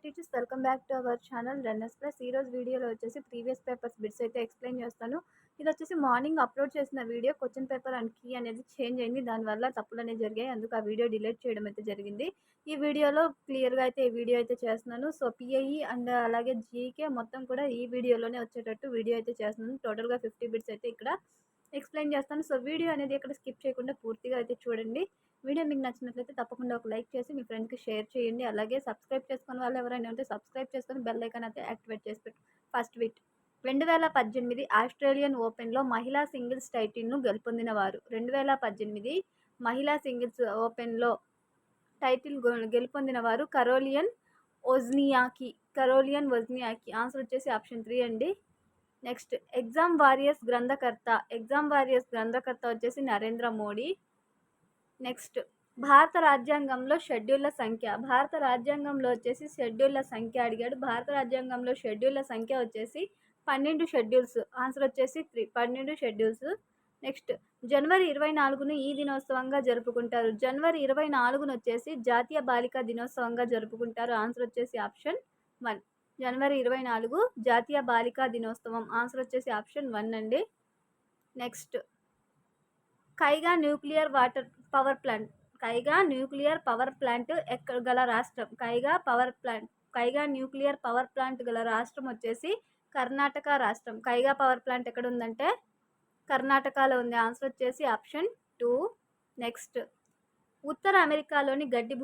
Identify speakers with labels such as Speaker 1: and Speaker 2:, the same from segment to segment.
Speaker 1: Teachers welcome back to our channel runners plus. ఈ రోజు వీడియోలో వచ్చేసి ప్రీవియస్ పేపర్స్ బిట్స్ అయితే ఎక్స్ప్లెయిన్ చేస్తాను. ఇది వచ్చేసి మార్నింగ్ అప్లోడ్ చేసిన video. Question paper and key అనేది చేంజ్ అయింది, దానివల్ల తప్పులు అనేవి జరిగాయి, అందుకు ఆ వీడియో డిలీట్ చేయడం అయితే జరిగింది. ఈ వీడియోలో క్లియర్గా అయితే ఈ వీడియో అయితే చేస్తున్నాను. సో పిఐఈ అండ్ అలాగే జీకే మొత్తం కూడా ఈ వీడియోలోనే వచ్చేటట్టు వీడియో అయితే చేస్తున్నాను. టోటల్గా 50 బిట్స్ అయితే ఇక్కడ ఎక్స్ప్లెయిన్ చేస్తాను. సో వీడియో అనేది ఇక్కడ స్కిప్ చేయకుండా పూర్తిగా అయితే చూడండి. వీడియో మీకు నచ్చినట్లయితే తప్పకుండా ఒక లైక్ చేసి మీ ఫ్రెండ్స్కి షేర్ చేయండి. అలాగే సబ్స్క్రైబ్ చేసుకున్న వాళ్ళు ఎవరైనా ఉంటే సబ్స్క్రైబ్ చేసుకొని బెల్ ఐకాన్ అయితే యాక్టివేట్ చేసి పెట్టు. ఫస్ట్ బిట్, 2018 ఆస్ట్రేలియన్ ఓపెన్లో మహిళా సింగిల్స్ టైటిల్ను గెలుపొందిన వారు. 2018 మహిళా సింగిల్స్ ఓపెన్లో టైటిల్ గెలుపొందిన వారు కరోలియన్ వొజ్నియాకి. ఆన్సర్ వచ్చేసి ఆప్షన్ 3 అండి. నెక్స్ట్, ఎగ్జామ్ వారియర్స్ గ్రంథకర్త వచ్చేసి నరేంద్ర మోడీ. నెక్స్ట్, భారత రాజ్యాంగంలో షెడ్యూళ్ల సంఖ్య. భారత రాజ్యాంగంలో వచ్చేసి షెడ్యూళ్ల సంఖ్య అడిగాడు. భారత రాజ్యాంగంలో షెడ్యూళ్ల సంఖ్య వచ్చేసి 12 షెడ్యూల్స్. ఆన్సర్ వచ్చేసి 3, 12 షెడ్యూల్స్. నెక్స్ట్, జనవరి 24ను ఈ దినోత్సవంగా జరుపుకుంటారు. జనవరి 24ను వచ్చేసి జాతీయ బాలికా దినోత్సవంగా జరుపుకుంటారు. ఆన్సర్ వచ్చేసి ఆప్షన్ 1. జనవరి 24 జాతీయ బాలికా దినోత్సవం. ఆన్సర్ వచ్చేసి ఆప్షన్ 1 అండి. నెక్స్ట్, కైగా న్యూక్లియర్ పవర్ ప్లాంట్ ఎక్కడ గల రాష్ట్రం. కైగా న్యూక్లియర్ పవర్ ప్లాంట్ గల రాష్ట్రం వచ్చేసి కర్ణాటక రాష్ట్రం. కైగా పవర్ ప్లాంట్ ఎక్కడ ఉందంటే కర్ణాటకలో ఉంది. ఆన్సర్ వచ్చేసి ఆప్షన్ 2. నెక్స్ట్, ఉత్తర అమెరికాలోని గడ్డి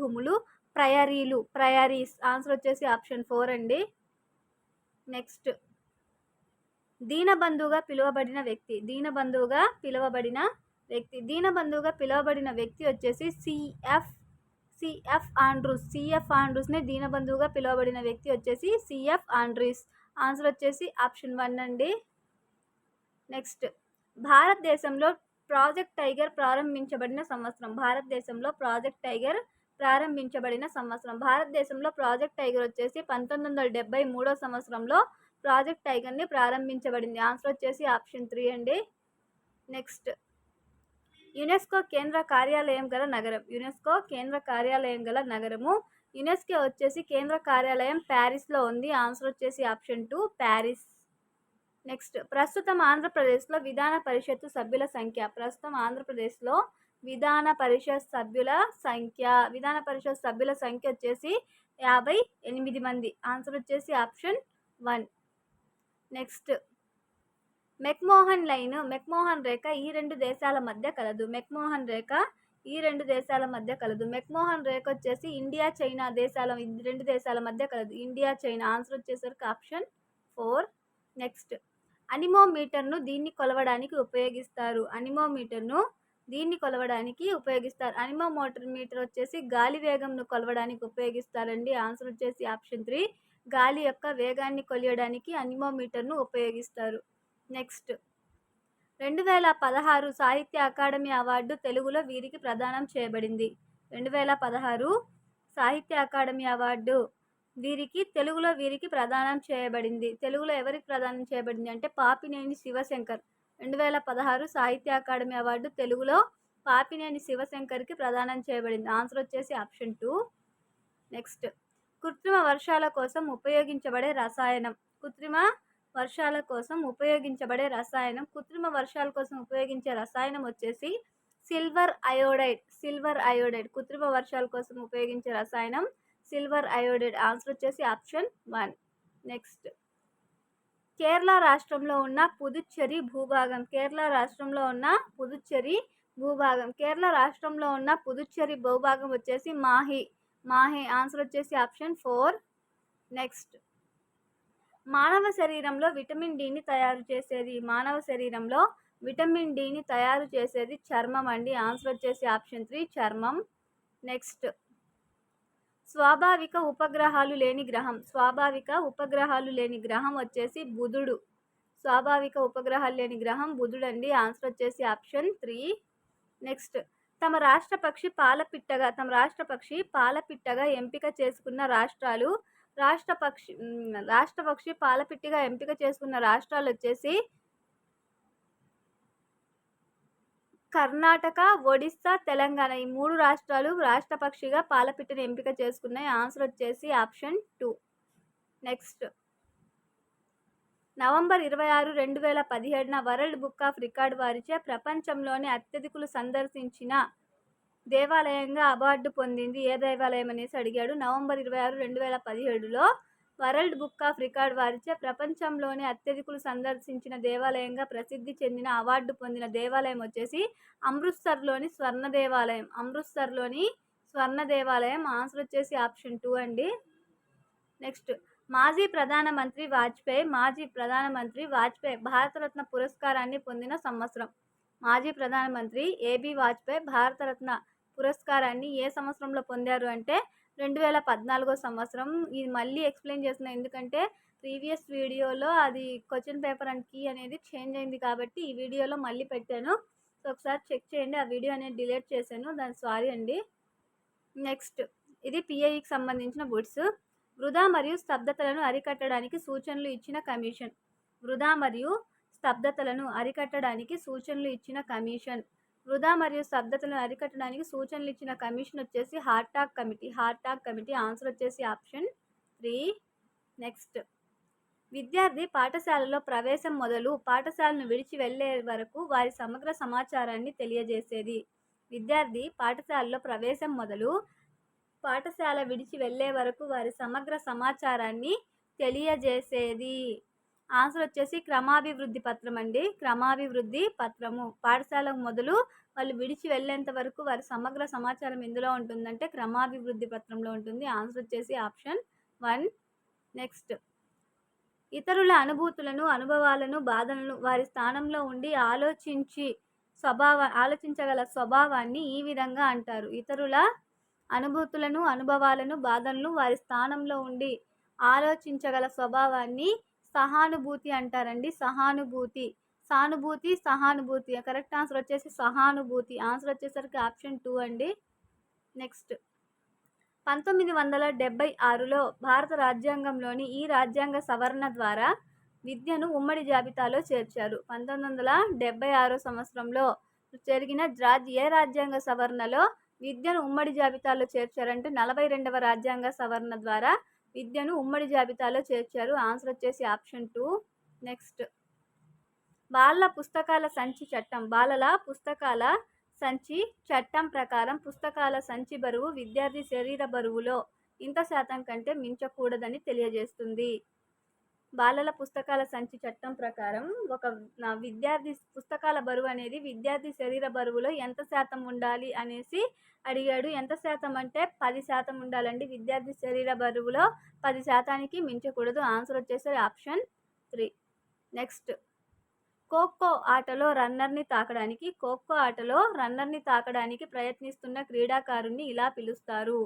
Speaker 1: భూములు ప్రయారీస్. ఆన్సర్ వచ్చేసి ఆప్షన్ 4 అండి. నెక్స్ట్, దీనబంధువుగా పిలువబడిన వ్యక్తి వచ్చేసి సిఎఫ్ ఆండ్రూస్నే దీనబంధువుగా పిలువబడిన వ్యక్తి వచ్చేసి సిఎఫ్ ఆండ్రూస్. ఆన్సర్ వచ్చేసి ఆప్షన్ 1 అండి. నెక్స్ట్, భారతదేశంలో ప్రాజెక్ట్ టైగర్ ప్రారంభించబడిన సంవత్సరం. భారతదేశంలో ప్రాజెక్ట్ టైగర్ వచ్చేసి 1973 సంవత్సరంలో ప్రాజెక్ట్ టైగర్ని ప్రారంభించబడింది. ఆన్సర్ వచ్చేసి ఆప్షన్ 3 అండి. నెక్స్ట్, యునెస్కో కేంద్ర కార్యాలయం గల నగరము. యునెస్కో వచ్చేసి కేంద్ర కార్యాలయం ప్యారిస్లో ఉంది. ఆన్సర్ వచ్చేసి ఆప్షన్ 2, ప్యారిస్. నెక్స్ట్, ప్రస్తుతం ఆంధ్రప్రదేశ్లో విధాన పరిషత్ సభ్యుల సంఖ్య వచ్చేసి 58 మంది. ఆన్సర్ వచ్చేసి ఆప్షన్ 1. నెక్స్ట్, మెక్మోహన్ రేఖ ఈ రెండు దేశాల మధ్య కలదు. మెక్మోహన్ రేఖ వచ్చేసి ఇండియా చైనా రెండు దేశాల మధ్య కలదు. India China. ఆన్సర్ వచ్చేసరికి ఆప్షన్ 4. నెక్స్ట్, అనిమోమీటర్ను దీన్ని కొలవడానికి ఉపయోగిస్తారు. అనిమోమీటర్ వచ్చేసి గాలి వేగంను కొలవడానికి ఉపయోగిస్తారండి. ఆన్సర్ వచ్చేసి ఆప్షన్ 3. గాలి యొక్క వేగాన్ని కొలియడానికి అనిమోమీటర్ను ఉపయోగిస్తారు. నెక్స్ట్, 2016 సాహిత్య అకాడమీ అవార్డు తెలుగులో వీరికి ప్రదానం చేయబడింది. 2016 సాహిత్య అకాడమీ అవార్డు తెలుగులో వీరికి ప్రదానం చేయబడింది. తెలుగులో ఎవరికి ప్రదానం చేయబడింది అంటే పాపినేని శివశంకర్. 2016 సాహిత్య అకాడమీ అవార్డు తెలుగులో పాపినేని శివశంకర్కి ప్రదానం చేయబడింది. ఆన్సర్ వచ్చేసి ఆప్షన్ 2. నెక్స్ట్, కృత్రిమ వర్షాల కోసం ఉపయోగించబడే రసాయనం. కృత్రిమ వర్షాల కోసం ఉపయోగించే రసాయనం వచ్చేసి సిల్వర్ అయోడైడ్. కృత్రిమ వర్షాల కోసం ఉపయోగించే రసాయనం సిల్వర్ అయోడైడ్. ఆన్సర్ వచ్చేసి ఆప్షన్ 1. నెక్స్ట్, కేరళ రాష్ట్రంలో ఉన్న పుదుచ్చేరి భూభాగం. కేరళ రాష్ట్రంలో ఉన్న పుదుచ్చేరి భూభాగం వచ్చేసి మాహే. ఆన్సర్ వచ్చేసి ఆప్షన్ 4. నెక్స్ట్, మానవ శరీరంలో విటమిన్ డిని తయారు చేసేది చర్మం అండి. ఆన్సర్ వచ్చేసి ఆప్షన్ 3, చర్మం. నెక్స్ట్, స్వాభావిక ఉపగ్రహాలు లేని గ్రహం వచ్చేసి బుధుడు. బుధుడండి. ఆన్సర్ వచ్చేసి ఆప్షన్ 3. నెక్స్ట్, తమ రాష్ట్ర పక్షి పాలపిట్టగా ఎంపిక చేసుకున్న రాష్ట్రాలు. పాలపిట్టగా ఎంపిక చేసుకున్న రాష్ట్రాలు వచ్చేసి కర్ణాటక, ఒడిస్సా, తెలంగాణ ఈ 3 రాష్ట్రాలు రాష్ట్ర పక్షిగా పాలపిట్టని ఎంపిక చేసుకున్నాయి. ఆన్సర్ వచ్చేసి ఆప్షన్ 2. నెక్స్ట్ నవంబర్ 26, 2017న వరల్డ్ బుక్ ఆఫ్ రికార్డ్ వారిచే ప్రపంచంలోని అత్యధికులు సందర్శించిన దేవాలయంగా అవార్డు పొందింది ఏ దేవాలయం అనేసి అడిగాడు. నవంబర్ 26, 2017లో వరల్డ్ బుక్ ఆఫ్ రికార్డ్ వారిచే ప్రపంచంలోని అత్యధికులు సందర్శించిన దేవాలయంగా ప్రసిద్ధి చెందిన అవార్డు పొందిన దేవాలయం వచ్చేసి అమృత్సర్లోని స్వర్ణ దేవాలయం. అమృత్సర్లోని స్వర్ణ దేవాలయం. ఆన్సర్ వచ్చేసి ఆప్షన్ 2 అండి. నెక్స్ట్ మాజీ ప్రధానమంత్రి వాజ్పేయి భారతరత్న పురస్కారాన్ని పొందిన సంవత్సరం. మాజీ ప్రధానమంత్రి ఏబి వాజ్పేయి భారతరత్న పురస్కారాన్ని ఏ సంవత్సరంలో పొందారు అంటే 2014 సంవత్సరం. ఇది మళ్ళీ ఎక్స్ప్లెయిన్ చేస్తున్నా ఎందుకంటే ప్రీవియస్ వీడియోలో అది క్వశ్చన్ పేపర్ అండ్ కీ అనేది చేంజ్ అయింది కాబట్టి ఈ వీడియోలో మళ్ళీ పెట్టాను. సో ఒకసారి చెక్ చేయండి. ఆ వీడియో అనేది డిలీట్ చేశాను, దానికి సారీ అండి. నెక్స్ట్ ఇది పిఐకి సంబంధించిన బుడ్స్. వృధా మరియు స్తబ్దతలను అరికట్టడానికి సూచనలు ఇచ్చిన కమిషన్. వృధా మరియు స్తబ్దతలను అరికట్టడానికి సూచనలు ఇచ్చిన కమిషన్. వృధా మరియు స్తబ్దతలను అరికట్టడానికి సూచనలు ఇచ్చిన కమిషన్ వచ్చేసి హార్టాగ్ కమిటీ. ఆన్సర్ వచ్చేసి ఆప్షన్ 3. నెక్స్ట్ విద్యార్థి పాఠశాలలో ప్రవేశం మొదలు పాఠశాలను విడిచి వెళ్లే వరకు వారి సమగ్ర సమాచారాన్ని తెలియజేసేది. విద్యార్థి పాఠశాలలో ప్రవేశం మొదలు పాఠశాల విడిచి వెళ్లే వరకు వారి సమగ్ర సమాచారాన్ని తెలియజేసేది. ఆన్సర్ వచ్చేసి క్రమాభివృద్ధి పత్రం అండి. క్రమాభివృద్ధి పత్రము. పాఠశాల మొదలు వాళ్ళు విడిచి వెళ్ళేంత వరకు వారి సమగ్ర సమాచారం ఎందులో ఉంటుందంటే క్రమాభివృద్ధి పత్రంలో ఉంటుంది. ఆన్సర్ వచ్చేసి ఆప్షన్ 1. నెక్స్ట్ ఇతరుల అనుభూతులను, అనుభవాలను, బాధలను వారి స్థానంలో ఉండి ఆలోచించగల స్వభావాన్ని ఈ విధంగా అంటారు. ఇతరుల అనుభూతులను, అనుభవాలను, బాధలను వారి స్థానంలో ఉండి ఆలోచించగల స్వభావాన్ని సహానుభూతి అంటారండి. సహానుభూతి. సహానుభూతి. కరెక్ట్ ఆన్సర్ వచ్చేసి సహానుభూతి. ఆన్సర్ వచ్చేసరికి ఆప్షన్ 2 అండి. నెక్స్ట్ 1976లో భారత రాజ్యాంగంలోని ఈ రాజ్యాంగ సవరణ ద్వారా విద్యను ఉమ్మడి జాబితాలో చేర్చారు. 1976 సంవత్సరంలో జరిగిన ఏ రాజ్యాంగ సవరణలో విద్యను ఉమ్మడి జాబితాలో చేర్చారంటే 42వ రాజ్యాంగ సవరణ ద్వారా విద్యను ఉమ్మడి జాబితాలో చేర్చారు. ఆన్సర్ వచ్చేసి ఆప్షన్ 2. నెక్స్ట్ బాలల పుస్తకాల సంచి చట్టం. బాలల పుస్తకాల సంచి చట్టం ప్రకారం పుస్తకాల సంచి బరువు విద్యార్థి శరీర బరువులో ఇంత శాతం కంటే మించకూడదని తెలియజేస్తుంది. బాలల పుస్తకాల సంచి చట్టం ప్రకారం విద్యార్థి పుస్తకాల బరువు అనేది విద్యార్థి శరీర బరువులో ఎంత శాతం ఉండాలి అనేసి అడిగాడు. ఎంత శాతం అంటే 10% ఉండాలండి. విద్యార్థి శరీర బరువులో 10%కి మించకూడదు. ఆన్సర్ వచ్చేసి ఆప్షన్ 3. నెక్స్ట్ ఖోఖో ఆటలో రన్నర్ని తాకడానికి ప్రయత్నిస్తున్న క్రీడాకారుణ్ణి ఇలా పిలుస్తారు.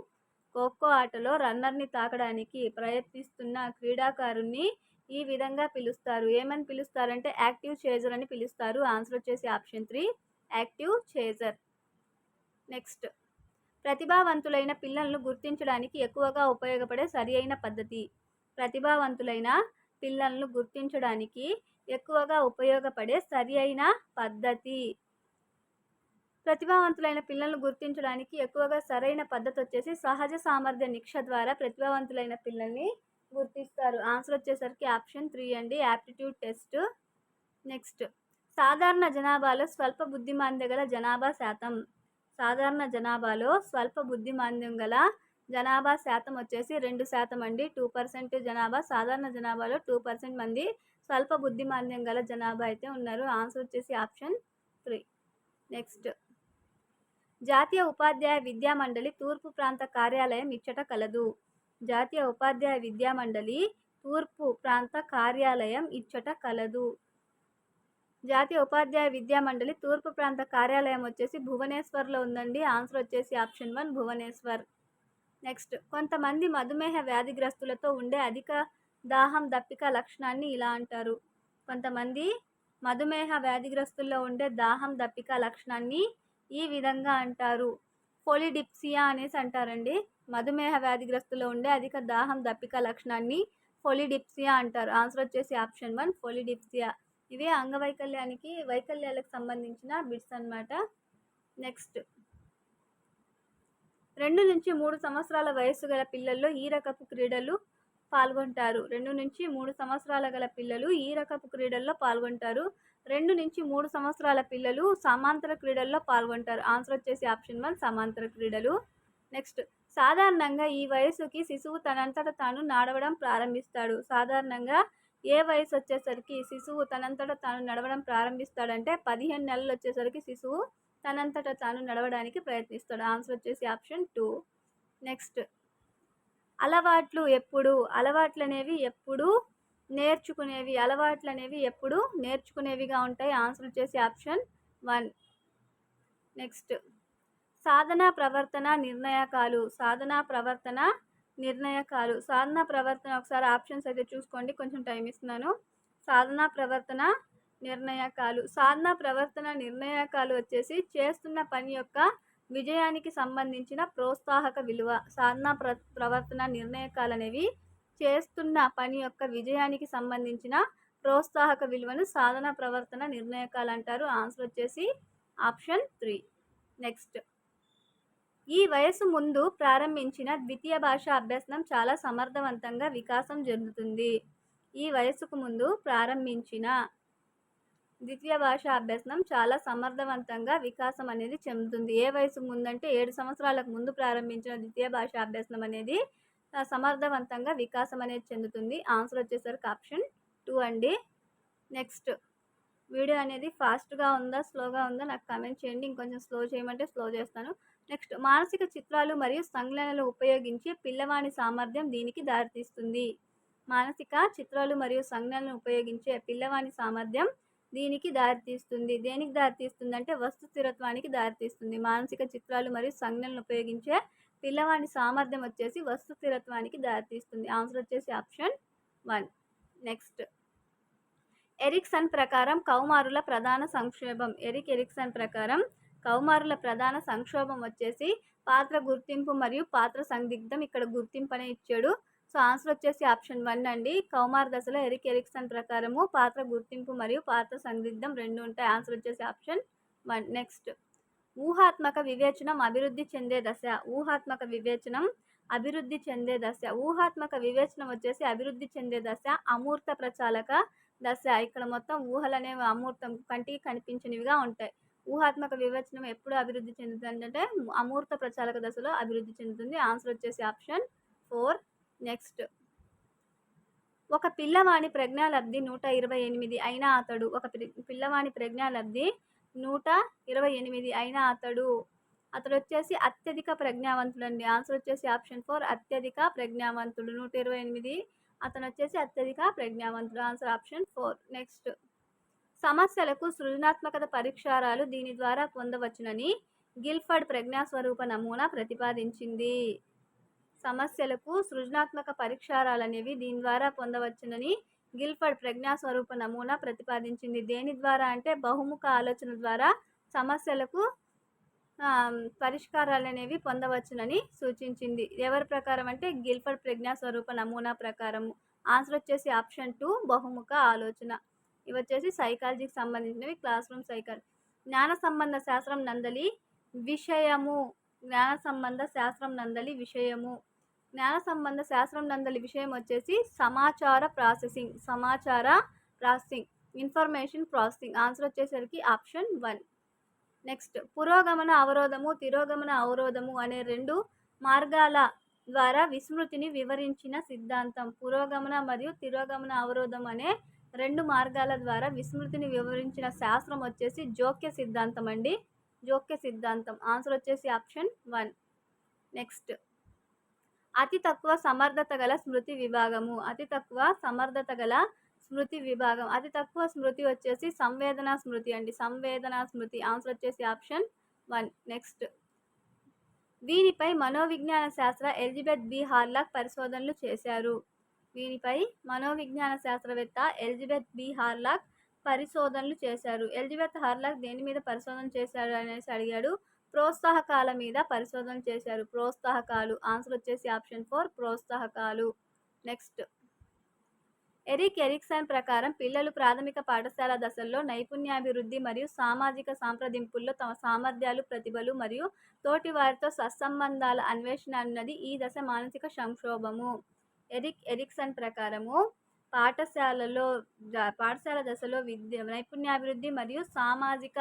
Speaker 1: ఖోఖో ఆటలో రన్నర్ని తాకడానికి ప్రయత్నిస్తున్న క్రీడాకారుణ్ణి ఈ విధంగా పిలుస్తారు. ఏమని పిలుస్తారంటే యాక్టివ్ చేజర్ అని పిలుస్తారు. ఆన్సర్ వచ్చేసి ఆప్షన్ 3. Active chaser. నెక్స్ట్ ప్రతిభావంతులైన పిల్లలను గుర్తించడానికి ఎక్కువగా ఉపయోగపడే సరి అయిన పద్ధతి. ప్రతిభావంతులైన పిల్లలను గుర్తించడానికి ఎక్కువగా ఉపయోగపడే సరి అయిన పద్ధతి. ప్రతిభావంతులైన పిల్లలను గుర్తించడానికి ఎక్కువగా సరైన పద్ధతి వచ్చేసి సహజ సామర్థ్య నిక్ష ద్వారా ప్రతిభావంతులైన పిల్లల్ని గుర్తిస్తారు. ఆన్సర్ వచ్చేసరికి ఆప్షన్ 3 అండి. Aptitude test. నెక్స్ట్ సాధారణ జనాభాలో స్వల్ప బుద్ధిమాంద్యం గల జనాభా శాతం. సాధారణ జనాభాలో స్వల్ప బుద్ధిమాంద్యం గల జనాభా శాతం వచ్చేసి 2% అండి. 2% జనాభా. సాధారణ జనాభాలో 2% మంది స్వల్ప బుద్ధిమాంద్యం గల జనాభా అయితే ఉన్నారు. ఆన్సర్ వచ్చేసి ఆప్షన్ 3. నెక్స్ట్ జాతీయ ఉపాధ్యాయ విద్యా మండలి తూర్పు ప్రాంత కార్యాలయం ఇచ్చట కలదు. జాతీయ ఉపాధ్యాయ విద్యా మండలి తూర్పు ప్రాంత కార్యాలయం ఇచ్చట కలదు. జాతీయ ఉపాధ్యాయ విద్యా మండలి తూర్పు ప్రాంత కార్యాలయం వచ్చేసి భువనేశ్వర్లో ఉందండి. ఆన్సర్ వచ్చేసి ఆప్షన్ 1 భువనేశ్వర్. నెక్స్ట్ కొంతమంది మధుమేహ వ్యాధిగ్రస్తులతో ఉండే అధిక దాహం దప్పిక లక్షణాన్ని ఇలా అంటారు. కొంతమంది మధుమేహ వ్యాధిగ్రస్తుల్లో ఉండే దాహం దప్పిక లక్షణాన్ని ఈ విధంగా అంటారు. పొలిడిప్సియా అనేసి అంటారండి. మధుమేహ వ్యాధిగ్రస్తుల్లో ఉండే అధిక దాహం దప్పిక లక్షణాన్ని పొలిడిప్సియా అంటారు. ఆన్సర్ వచ్చేసి ఆప్షన్ 1 పొలిడిప్సియా. ఇవే వైకల్యాలకు సంబంధించిన బిట్స్ అన్నమాట. నెక్స్ట్ 2-3 సంవత్సరాల వయస్సు గల పిల్లల్లో ఈ రకపు క్రీడలు పాల్గొంటారు. 2-3 సంవత్సరాల గల పిల్లలు ఈ రకపు క్రీడల్లో పాల్గొంటారు. 2-3 సంవత్సరాల పిల్లలు సమాంతర క్రీడల్లో పాల్గొంటారు. ఆన్సర్ వచ్చేసి ఆప్షన్ 1 సమాంతర క్రీడలు. నెక్స్ట్ సాధారణంగా ఈ వయసుకి శిశువు తనంతట తాను నడవడం ప్రారంభిస్తాడు. సాధారణంగా ఏ వయసు వచ్చేసరికి శిశువు తనంతట తాను నడవడం ప్రారంభిస్తాడంటే 15 నెలలు వచ్చేసరికి శిశువు తనంతట తాను నడవడానికి ప్రయత్నిస్తాడు. ఆన్సర్ వచ్చేసి ఆప్షన్ 2. నెక్స్ట్ అలవాట్లనేవి ఎప్పుడు నేర్చుకునేవిగా ఉంటాయి. ఆన్సర్ వచ్చేసి ఆప్షన్ 1. నెక్స్ట్ సాధన ప్రవర్తన ఒకసారి ఆప్షన్స్ అయితే చూసుకోండి, కొంచెం టైం ఇస్తున్నాను. సాధన ప్రవర్తన నిర్ణాయకాలు వచ్చేసి చేస్తున్న పని యొక్క విజయానికి సంబంధించిన ప్రోత్సాహక విలువ. ప్రవర్తన నిర్ణాయకాలు అనేవి చేస్తున్న పని యొక్క విజయానికి సంబంధించిన ప్రోత్సాహక విలువను సాధన ప్రవర్తన నిర్ణాయకాలు అంటారు. ఆన్సర్ వచ్చేసి ఆప్షన్ 3. నెక్స్ట్ ఈ వయసు ముందు ప్రారంభించిన ద్వితీయ భాష అభ్యసనం చాలా సమర్థవంతంగా వికాసం చెందుతుంది. ఈ వయసుకు ముందు ప్రారంభించిన ద్వితీయ భాష అభ్యసనం చాలా సమర్థవంతంగా వికాసం అనేది చెందుతుంది. ఏ వయసుకు ముందు అంటే 7 సంవత్సరాలకు ముందు ప్రారంభించిన ద్వితీయ భాష అభ్యసనం అనేది సమర్థవంతంగా వికాసం అనేది చెందుతుంది. ఆన్సర్ వచ్చేసరికి ఆప్షన్ 2 అండి. నెక్స్ట్ వీడియో అనేది ఫాస్ట్గా ఉందా స్లోగా ఉందా నాకు కామెంట్ చేయండి. ఇంకొంచెం స్లో చేయమంటే స్లో చేస్తాను. నెక్స్ట్ మానసిక చిత్రాలు మరియు సంజ్ఞలను ఉపయోగించి పిల్లవాని సామర్థ్యం దీనికి దారితీస్తుంది. మానసిక చిత్రాలు మరియు సంజ్ఞలను ఉపయోగించే పిల్లవాని సామర్థ్యం దీనికి దారితీస్తుంది. దేనికి దారితీస్తుంది అంటే వస్తు స్థిరత్వానికి దారితీస్తుంది. మానసిక చిత్రాలు మరియు సంజ్ఞలను ఉపయోగించే పిల్లవాని సామర్థ్యం వచ్చేసి వస్తు స్థిరత్వానికి దారితీస్తుంది. ఆన్సర్ వచ్చేసి ఆప్షన్ 1. నెక్స్ట్ ఎరిక్సన్ ప్రకారం కౌమారుల ప్రధాన సంక్షోభం వచ్చేసి పాత్ర గుర్తింపు మరియు పాత్ర సందిగ్ధం. ఇక్కడ గుర్తింపు అనే ఇచ్చాడు. సో ఆన్సర్ వచ్చేసి ఆప్షన్ 1 అండి. కౌమార దశలో ఎరిక్సన్ ప్రకారము పాత్ర గుర్తింపు మరియు పాత్ర సందిగ్ధం 2 ఉంటాయి. ఆన్సర్ వచ్చేసి ఆప్షన్ 1. నెక్స్ట్ ఊహాత్మక వివేచనం అభివృద్ధి చెందే దశ. ఊహాత్మక వివేచనం వచ్చేసి అభివృద్ధి చెందే దశ అమూర్త ప్రచాలక దశ. ఇక్కడ మొత్తం ఊహలు అనేవి అమూర్తం, కంటికి కనిపించనివిగా ఉంటాయి. ఊహాత్మక వివేచనం ఎప్పుడు అభివృద్ధి చెందుతుంది అంటే అమూర్త ప్రచాలక దశలో అభివృద్ధి చెందుతుంది. ఆన్సర్ వచ్చేసి ఆప్షన్ 4. నెక్స్ట్ ఒక పిల్లవాని ప్రజ్ఞాలబ్ధి 128 అయిన అతడు అతడు వచ్చేసి అత్యధిక ప్రజ్ఞావంతుడండి. ఆన్సర్ వచ్చేసి ఆప్షన్ 4 అత్యధిక ప్రజ్ఞావంతుడు. 128 అతను వచ్చేసి అత్యధిక ప్రజ్ఞావంతుడు. Answer option 4. నెక్స్ట్ సమస్యలకు సృజనాత్మకత పరిష్కారాలు దీని ద్వారా పొందవచ్చునని గిల్ఫర్డ్ ప్రజ్ఞాస్వరూప నమూనా ప్రతిపాదించింది. సమస్యలకు సృజనాత్మక పరిష్కారాలు అనేవి దీని ద్వారా పొందవచ్చునని గిల్ఫర్డ్ ప్రజ్ఞాస్వరూప నమూనా ప్రతిపాదించింది. దేని ద్వారా అంటే బహుముఖ ఆలోచన ద్వారా సమస్యలకు పరిష్కారాలు అనేవి పొందవచ్చునని సూచించింది. ఎవరి ప్రకారం అంటే గిల్ఫర్డ్ ప్రజ్ఞాస్వరూప నమూనా ప్రకారము. ఆన్సర్ వచ్చేసి ఆప్షన్ 2 బహుముఖ ఆలోచన. ఇవి వచ్చేసి సైకాలజీకి సంబంధించినవి, క్లాస్ రూమ్ సైకాలజీ. జ్ఞాన సంబంధ శాస్త్రం నందలి విషయము. జ్ఞాన సంబంధ శాస్త్రం నందలి విషయం వచ్చేసి సమాచార ప్రాసెసింగ్, ఇన్ఫర్మేషన్ ప్రాసెసింగ్. ఆన్సర్ వచ్చేసరికి ఆప్షన్ 1. నెక్స్ట్ పురోగమన అవరోధము, తిరోగమన అవరోధము అనే 2 మార్గాల ద్వారా విస్మృతిని వివరించిన సిద్ధాంతం. పురోగమన మరియు తిరోగమన అవరోధం అనే 2 మార్గాల ద్వారా విస్మృతిని వివరించిన శాస్త్రం వచ్చేసి జోక్య సిద్ధాంతం అండి. జోక్య సిద్ధాంతం. ఆన్సర్ వచ్చేసి ఆప్షన్ 1. నెక్స్ట్ అతి తక్కువ సమర్థత గల స్మృతి విభాగము. అతి తక్కువ స్మృతి వచ్చేసి సంవేదనా స్మృతి అండి. ఆన్సర్ వచ్చేసి ఆప్షన్ 1. నెక్స్ట్ వీనిపై మనోవిజ్ఞాన శాస్త్ర ఎలిజబెత్ బి హార్లాక్ పరిశోధనలు చేశారు. ఎలిజబెత్ హార్లాక్ దేని మీద పరిశోధన చేశారు అనేసి అడిగాడు. ప్రోత్సాహకాల మీద పరిశోధన చేశారు. ప్రోత్సాహకాలు. ఆన్సర్ వచ్చేసి ఆప్షన్ 4 ప్రోత్సాహకాలు. నెక్స్ట్ ఎరిక్ ఎరిక్సన్ ప్రకారం పిల్లలు ప్రాథమిక పాఠశాల దశల్లో నైపుణ్యాభివృద్ధి మరియు సామాజిక సంప్రదింపుల్లో తమ సామర్థ్యాలు, ప్రతిభలు మరియు తోటివారితో సత్సంబంధాల అన్వేషణ అన్నది ఈ దశ మానసిక సంక్షోభము. ఎరిక్ ఎరిక్సన్ ప్రకారము పాఠశాల దశలో నైపుణ్యాభివృద్ధి మరియు సామాజిక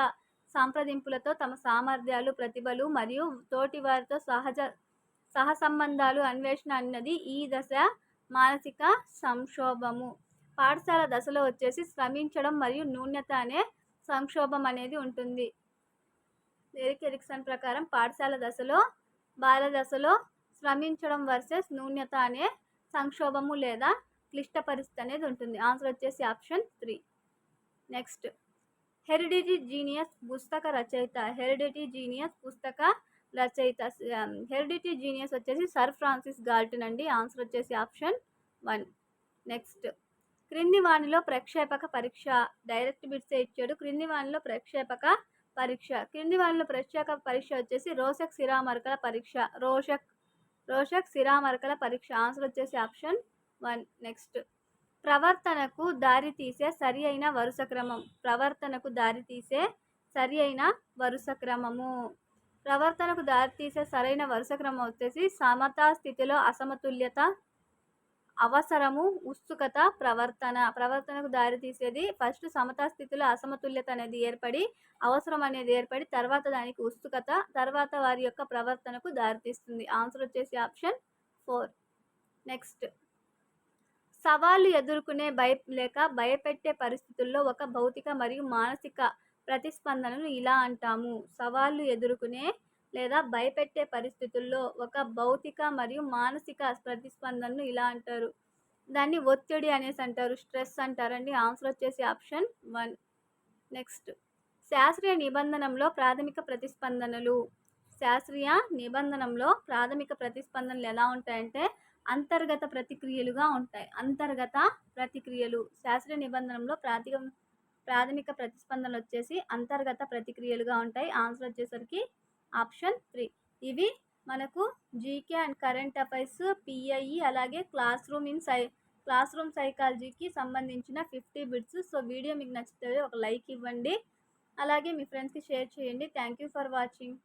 Speaker 1: సంప్రదింపులతో తమ సామర్థ్యాలు, ప్రతిభలు మరియు తోటివారితో సహసంబంధాలు అన్వేషణ అన్నది ఈ దశ మానసిక సంక్షోభము. పాఠశాల దశలో వచ్చేసి శ్రమించడం మరియు న్యూనత అనే సంక్షోభం అనేది ఉంటుంది. ఎరిక్ ఎరిక్సన్ ప్రకారం పాఠశాల దశలో, బాల దశలో శ్రమించడం వర్సెస్ న్యూనత అనే సంక్షోభము లేదా క్లిష్ట పరిస్థితి అనేది ఉంటుంది. ఆన్సర్ వచ్చేసి ఆప్షన్ 3. నెక్స్ట్, హెరిడిటీ జీనియస్ పుస్తక రచయిత. హెరిడిటీ జీనియస్ వచ్చేసి సర్ ఫ్రాన్సిస్ గాల్టన్ అండి. ఆన్సర్ వచ్చేసి ఆప్షన్ 1. నెక్స్ట్, క్రింది వానిలో ప్రక్షేపక పరీక్ష. డైరెక్ట్ బిట్సే ఇచ్చాడు. క్రింది వానిలో ప్రక్షేపక పరీక్ష వచ్చేసి రోషక్ సిరామర్కల పరీక్ష. ఆన్సర్ వచ్చేసి ఆప్షన్ 1. నెక్స్ట్, ప్రవర్తనకు దారితీసే సరి అయిన వరుస క్రమము. వచ్చేసి సమతా స్థితిలో అసమతుల్యత, అవసరము, ఉత్సుకత, ప్రవర్తనకు దారితీసేది ఫస్ట్ సమతా స్థితిలో అసమతుల్యత అనేది ఏర్పడి, అవసరం అనేది ఏర్పడి, తర్వాత దానికి ఉత్సుకత, తర్వాత వారి యొక్క ప్రవర్తనకు దారితీస్తుంది. ఆన్సర్ వచ్చేసి ఆప్షన్ 4. నెక్స్ట్, సవాళ్లు ఎదుర్కొనే భయపెట్టే పరిస్థితుల్లో ఒక భౌతిక మరియు మానసిక ప్రతిస్పందనను ఇలా అంటాము. సవాళ్లు ఎదుర్కొనే లేదా భయపెట్టే పరిస్థితుల్లో ఒక భౌతిక మరియు మానసిక ప్రతిస్పందనను ఇలా అంటారు. దాన్ని ఒత్తిడి అనేసి అంటారు, స్ట్రెస్ అంటారండి. ఆన్సర్ వచ్చేసి ఆప్షన్ 1. నెక్స్ట్, శాస్త్రీయ నిబంధనలో ప్రాథమిక ప్రతిస్పందనలు. ఎలా ఉంటాయంటే అంతర్గత ప్రతిక్రియలుగా ఉంటాయి. శాస్త్రీయ నిబంధనలో ప్రాథమిక ప్రతిస్పందనలు వచ్చేసి అంతర్గత ప్రతిక్రియలుగా ఉంటాయి. ఆన్సర్ వచ్చేసరికి ఆప్షన్ 3. ఇవి మనకు GK and current affairs, PIE అలాగే క్లాస్ రూమ్ సైకాలజీకి సంబంధించిన 50 బిట్స్. సో వీడియో మీకు నచ్చితే ఒక లైక్ ఇవ్వండి, అలాగే మీ ఫ్రెండ్స్కి షేర్ చేయండి. Thank you for watching.